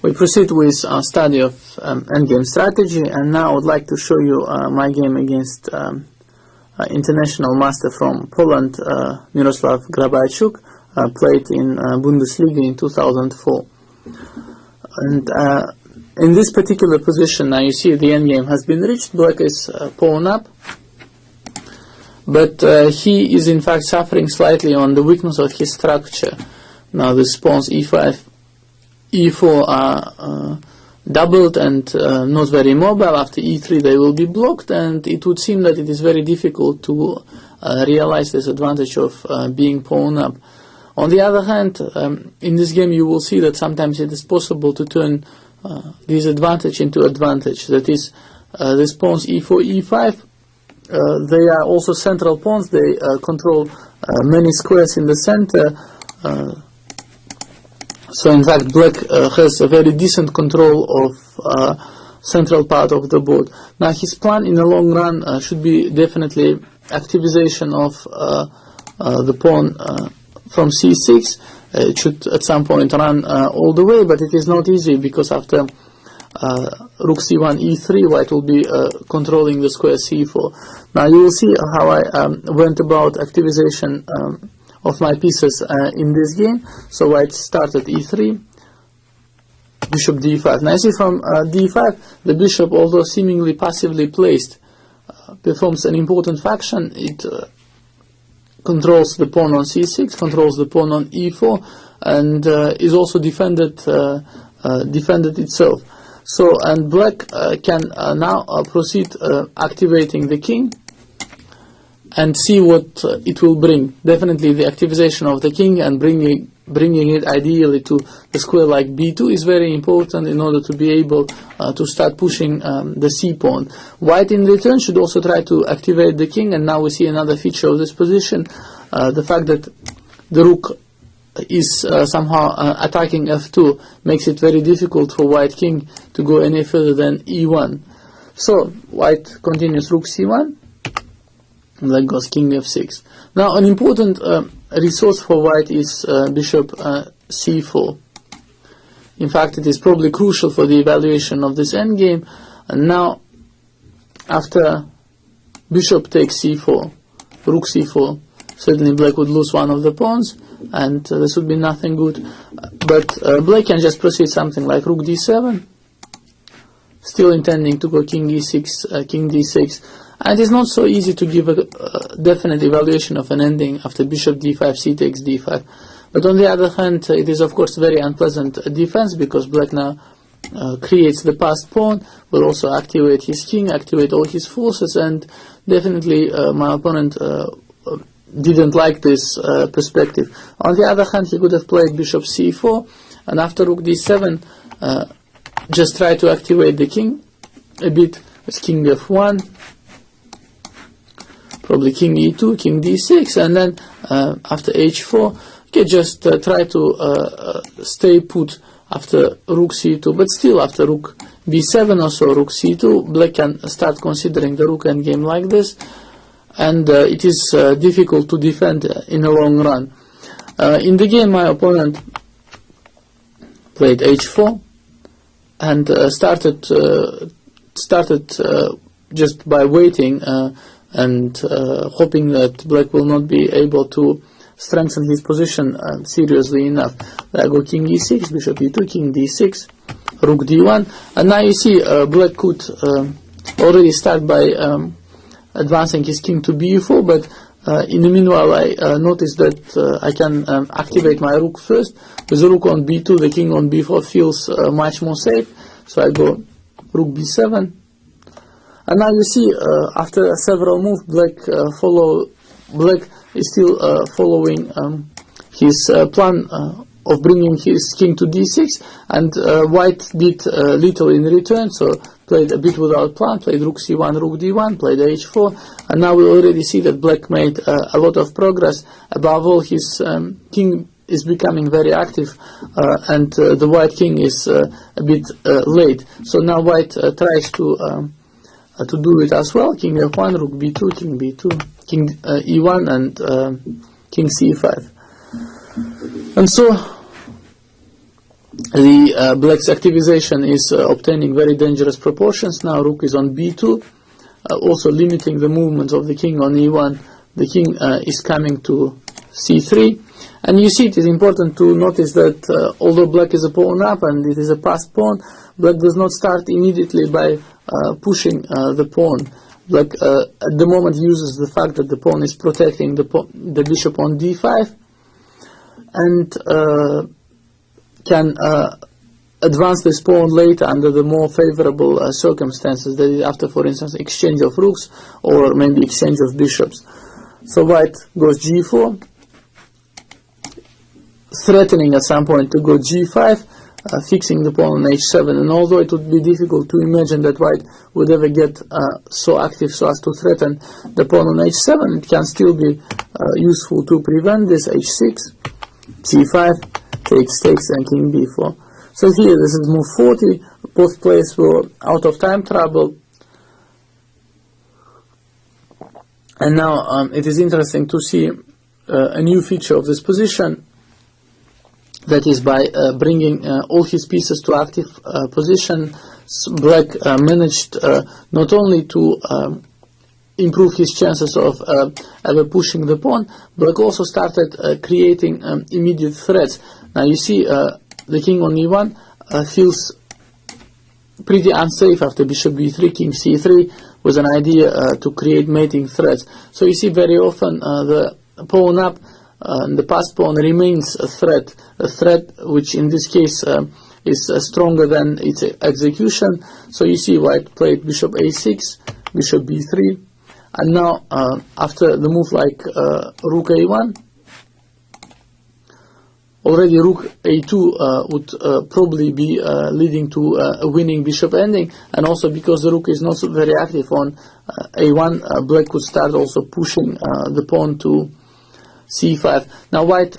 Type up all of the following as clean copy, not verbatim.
We proceed with our study of endgame strategy, and now I would like to show you my game against international master from Poland, Miroslav Grabarczyk, played in Bundesliga in 2004. And in this particular position, now you see the endgame has been reached. Black is pawn up, but he is in fact suffering slightly on the weakness of his structure. Now the pawns e5, e4 are doubled and not very mobile. After e3 they will be blocked, and it would seem that it is very difficult to realize this advantage of being pawn up. On the other hand, in this game you will see that sometimes it is possible to turn disadvantage into advantage. That is, these pawns e4, e5, they are also central pawns. They control many squares in the center. So in fact black has a very decent control of central part of the board. Now his plan in the long run should be definitely activization of the pawn from c6. It should at some point run all the way, but it is not easy because after rook c1, e3, white will be controlling the square c4. Now you will see how I went about activization of my pieces in this game. So white started e3, bishop d5. Now you see from d5, the bishop, although seemingly passively placed, performs an important function. It controls the pawn on c6, controls the pawn on e4, and is also defended itself. So, and black can now proceed activating the king and see what it will bring. Definitely the activation of the king and bringing it ideally to the square like b2 is very important in order to be able to start pushing the c pawn. White in return should also try to activate the king, and now we see another feature of this position, the fact that the rook is somehow attacking f2 makes it very difficult for white king to go any further than e1. So white continues rook c1, and then goes king f6. Now an important resource for white is bishop c4. In fact, it is probably crucial for the evaluation of this endgame. And now, after bishop takes c4, rook c4, certainly black would lose one of the pawns, and this would be nothing good. But black can just proceed something like rook d7, still intending to go king e6, king d6. And it is not so easy to give a definite evaluation of an ending after bishop d5, c takes d5. But on the other hand, it is of course very unpleasant defense, because black now creates the passed pawn, will also activate his king, activate all his forces, and definitely my opponent didn't like this perspective. On the other hand, he could have played bishop c4, and after rook d7, just try to activate the king a bit with king f1, probably king e2, king d6, and then after h4, okay, just try to stay put after rook c2, but still after rook b7 or so, rook c2, black can start considering the rook endgame like this, and it is difficult to defend in the long run. In the game, my opponent played h4 and started just by waiting and hoping that black will not be able to strengthen his position seriously enough. I go king e6, bishop e2, king d6, rook d1, and now you see black could already start by advancing his king to b4, but in the meanwhile I noticed that I can activate my rook first. With the rook on b2, the king on b4 feels much more safe, so I go rook b7. And now you see, after several moves, black is still following his plan of bringing his king to d6, and white did little in return, so played a bit without plan, played rook c1, rook d1, played h4, and now we already see that black made a lot of progress. Above all, his king is becoming very active, and the white king is a bit late. So now white tries to do it as well. King f1, rook b2, king b2, king e1, and king c5. And so the black's activization is obtaining very dangerous proportions. Now rook is on b2, also limiting the movement of the king on e1. The king is coming to c3, and you see it is important to notice that although black is a pawn up and it is a passed pawn, black does not start immediately by pushing the pawn. Black at the moment uses the fact that the pawn is protecting the bishop on d5, and can advance this pawn later under the more favorable circumstances, that is after, for instance, exchange of rooks or maybe exchange of bishops. So white goes g4, threatening at some point to go g5, fixing the pawn on h7, and although it would be difficult to imagine that white would ever get so active so as to threaten the pawn on h7, it can still be useful to prevent this. h6, g5, takes, and king b4. So here this is move 40, both players were out of time trouble, and now it is interesting to see a new feature of this position, that is by bringing all his pieces to active position, black managed not only to improve his chances of ever pushing the pawn, black also started creating immediate threats. Now you see the king on e1 feels pretty unsafe after bishop b3, king c3, with an idea to create mating threats. So you see very often the pawn up, the passed pawn remains a threat which in this case is stronger than its execution. So you see white played bishop a6, bishop b3, and now after the move like rook a1, already rook a2 would probably be leading to a winning bishop ending, and also because the rook is not so very active on a1, black could start also pushing the pawn to c5. Now white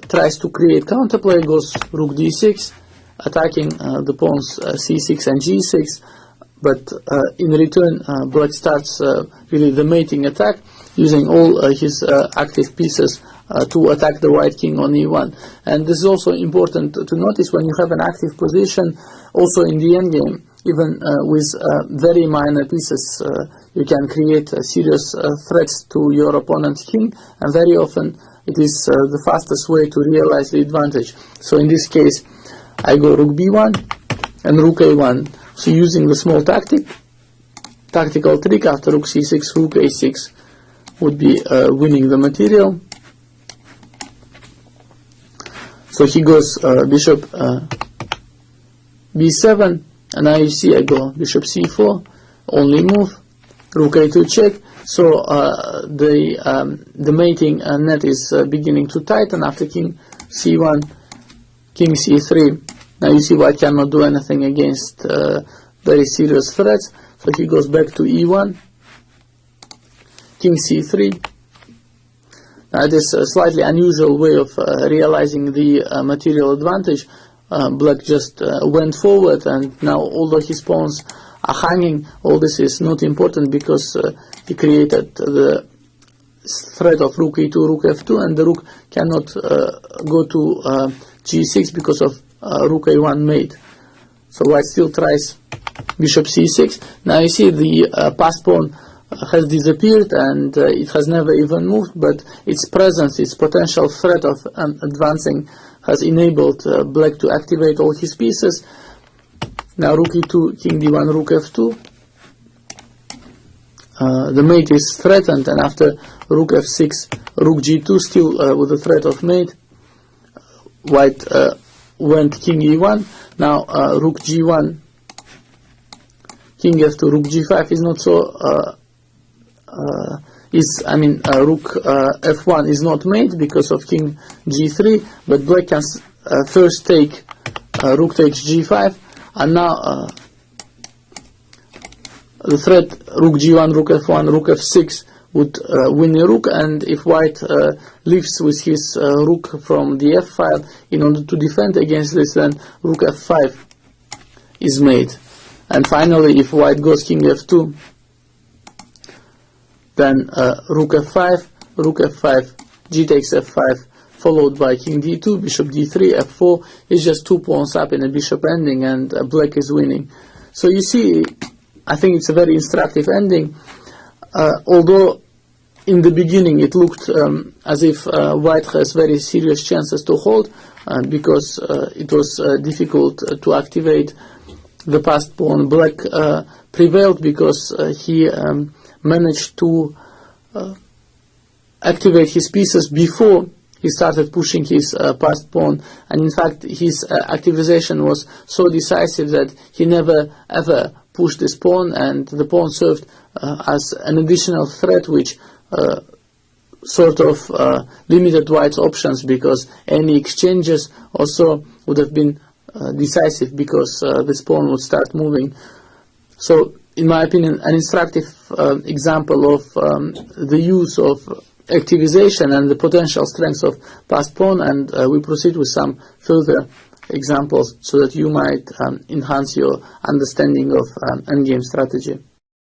tries to create counterplay, goes rook d6, attacking the pawns c6 and g6, but in return black starts really the mating attack, using all his active pieces to attack the white king on e1. And this is also important to notice when you have an active position, also in the endgame, even with very minor pieces, you can create serious threats to your opponent's king, and very often it is the fastest way to realize the advantage. So in this case, I go rook b1 and rook a1. So using the small tactical trick, after rook c6, rook a6 would be winning the material. So he goes bishop b7, and now you see I go bishop c4, only move, rook a2 check. So the mating net is beginning to tighten after king c1, king c3. Now you see white cannot do anything against very serious threats. So he goes back to e1, king c3. Now it is a slightly unusual way of realizing the material advantage. Black just went forward, and now although his pawns are hanging, all this is not important because he created the threat of rook e2, rook f2, and the rook cannot go to g6 because of rook a1 mate. So white still tries bishop c6. Now you see the passed pawn has disappeared, and it has never even moved, but its presence, its potential threat of advancing has enabled black to activate all his pieces. Now rook e2, king d1, rook f2. The mate is threatened, and after rook f6, rook g2, still with the threat of mate, white went king e1. Now rook g1, king f2, rook g5 is not so rook f1 is not made because of king g3, but black can first take rook takes g5, and now the threat rook g1, rook f1, rook f6 would win a rook, and if white leaves with his rook from the f file in order to defend against this, then rook f5 is made. And finally, if white goes king f2, then rook f5, g takes f5, followed by king d2, bishop d3, f4. It's just 2 pawns up in a bishop ending, and black is winning. So you see, I think it's a very instructive ending, although in the beginning it looked as if white has very serious chances to hold, because it was difficult to activate the passed pawn. Black prevailed because he managed to activate his pieces before he started pushing his passed pawn, and in fact his activation was so decisive that he never ever pushed this pawn, and the pawn served as an additional threat, which sort of limited white's options, because any exchanges also would have been decisive, because this pawn would start moving. So in my opinion, an instructive example of the use of activization and the potential strengths of passed pawn, and we proceed with some further examples so that you might enhance your understanding of endgame strategy.